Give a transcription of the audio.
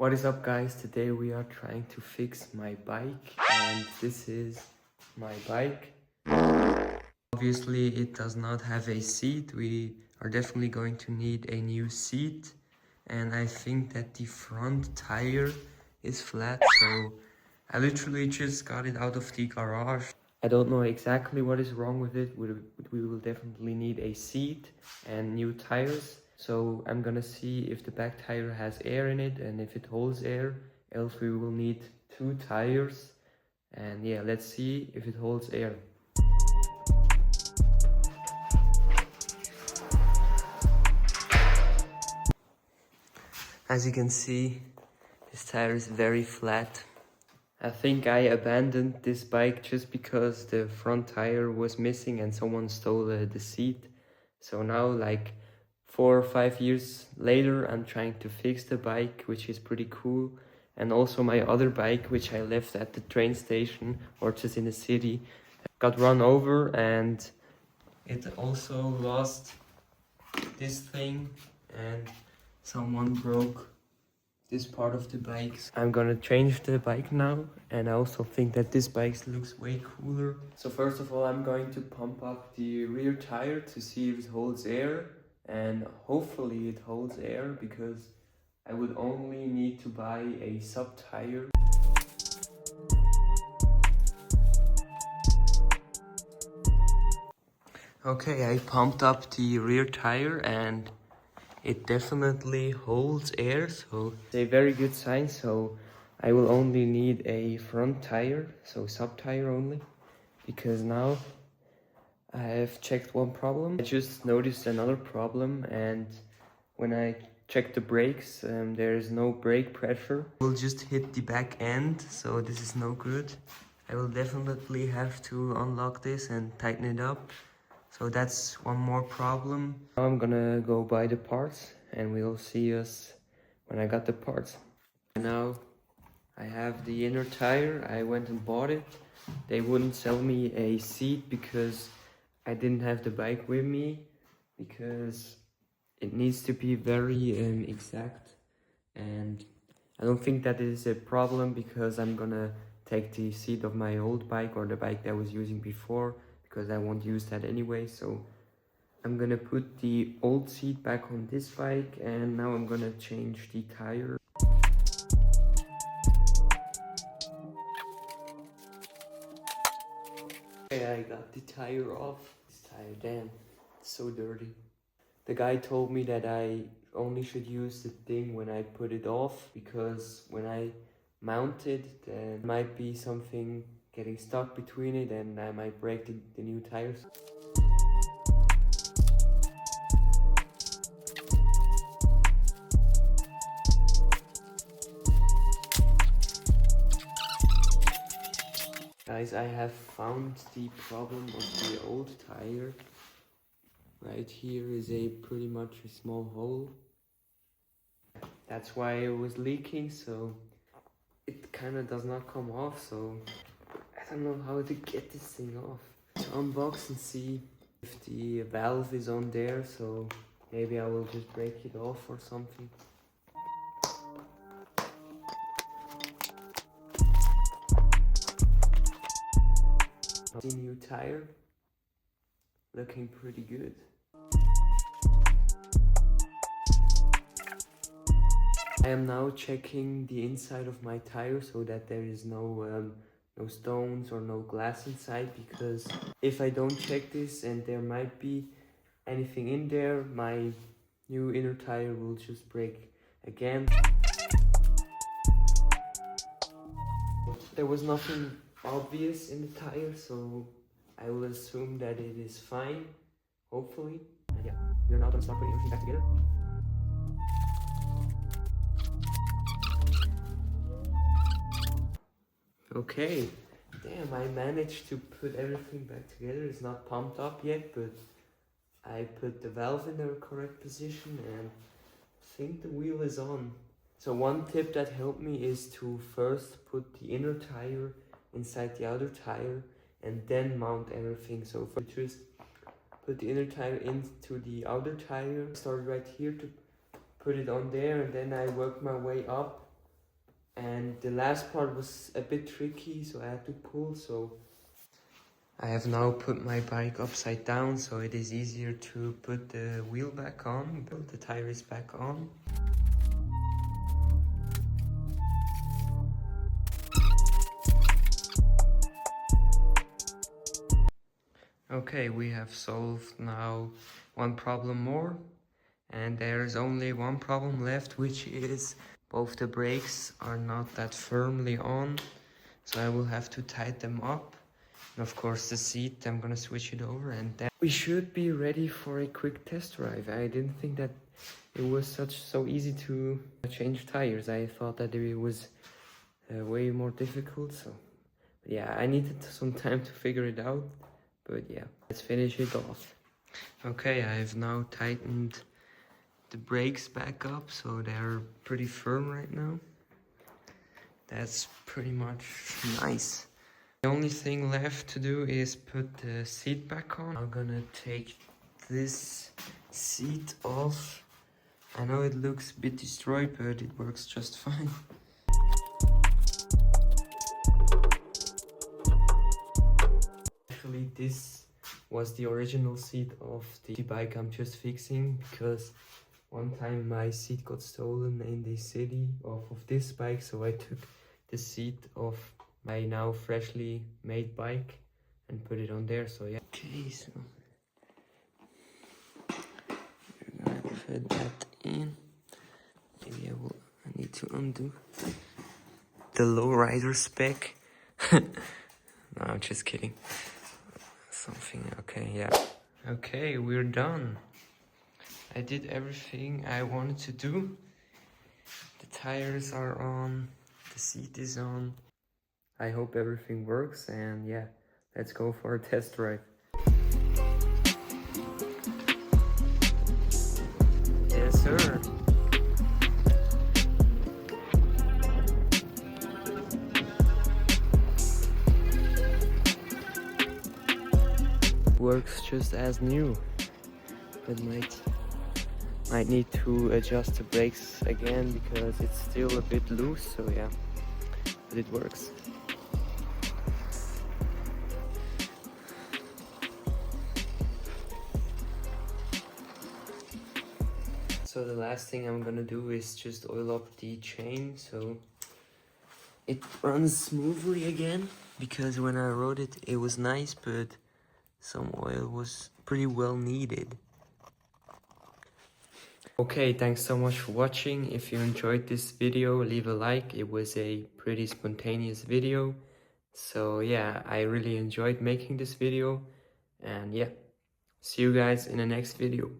What is up, guys? Today we are trying to fix my bike, and this is my bike. Obviously it does not have a seat. We are definitely going to need a new seat, and I think that the front tire is flat, so I literally just got it out of the garage. I don't know exactly what is wrong with it. We will definitely need a seat and new tires. So I'm gonna see if the back tire has air in it and if it holds air. Else we will need two tires. And yeah, let's see if it holds air. As you can see, this tire is very flat. I think I abandoned this bike just because the front tire was missing and someone stole the seat. So now, like 4 or 5 years later, I'm trying to fix the bike, which is pretty cool. And also my other bike, which I left at the train station or just in the city, got run over, and it also lost this thing, and someone broke this part of the bikes. I'm gonna change the bike now, and I also think that this bike looks way cooler. So first of all, I'm going to pump up the rear tire to see if it holds air, and hopefully it holds air because I would only need to buy a sub tire. Okay, I pumped up the rear tire and it definitely holds air, so it's a very good sign. So I will only need a front tire, so sub tire only, because now I have checked one problem. I just noticed another problem, and when I checked the brakes, there is no brake pressure. We'll just hit the back end, so this is no good. I will definitely have to unlock this and tighten it up. So that's one more problem. Now I'm gonna go buy the parts and we'll see us when I got the parts. And now I have the inner tire. I went and bought it. They wouldn't sell me a seat because I didn't have the bike with me, because it needs to be very exact. And I don't think that is a problem because I'm gonna take the seat of my old bike or the bike that I was using before, because I won't use that anyway. So I'm gonna put the old seat back on this bike, and now I'm gonna change the tire. Okay, I got the tire off. This tire, damn, it's so dirty. The guy told me that I only should use the thing when I put it off, because when I mount it, there might be something getting stuck between it and I might break the new tires. Guys, I have found the problem of the old tire. Right here is a pretty much a small hole. That's why it was leaking, so it kind of does not come off. So I don't know how to get this thing off. To unbox and see if the valve is on there, so maybe I will just break it off or something. The new tire, looking pretty good. I am now checking the inside of my tire so that there is no stones or no glass inside, because if I don't check this and there might be anything in there, my new inner tire will just break again. There was nothing obvious in the tire, so I will assume that it is fine, hopefully. And yeah, we're now gonna start putting everything back together. Okay, damn, I managed to put everything back together. It's not pumped up yet, but I put the valve in the correct position and I think the wheel is on. So one tip that helped me is to first put the inner tire inside the outer tire and then mount everything. So first just put the inner tire into the outer tire, started right here to put it on there, and then I worked my way up And the last part was a bit tricky, so I had to pull. So I have now put my bike upside down, so it is easier to put the wheel back on, put the tires back on. Okay, we have solved now one problem more, and there is only one problem left, which is both the brakes are not that firmly on, so I will have to tighten them up. And of course the seat, I'm gonna switch it over, and then we should be ready for a quick test drive. I didn't think that it was so easy to change tires. I thought that it was way more difficult, so yeah, I needed some time to figure it out. But yeah, let's finish it off. Okay, I've now tightened the brakes back up, so they're pretty firm right now. That's pretty much nice. The only thing left to do is put the seat back on. I'm gonna take this seat off. I know it looks a bit destroyed, but it works just fine. Actually, this was the original seat of the bike I'm just fixing, because one time my seat got stolen in the city off of this bike, so I took the seat of my now freshly made bike and put it on there. So yeah. Okay, so we're gonna fit that in. Maybe I need to undo the lowrider spec. No, I'm just kidding. Something, okay, yeah. Okay, we're done. I did everything I wanted to do. The tires are on, the seat is on. I hope everything works, and yeah, let's go for a test drive. Yes, sir. Works just as new, but might need to adjust the brakes again because it's still a bit loose, so yeah, but it works. So the last thing I'm gonna do is just oil up the chain so it runs smoothly again, because when I rode it, it was nice, but some oil was pretty well needed. Okay, thanks so much for watching. If you enjoyed this video, leave a like. It was a pretty spontaneous video. So yeah, I really enjoyed making this video. And yeah, see you guys in the next video.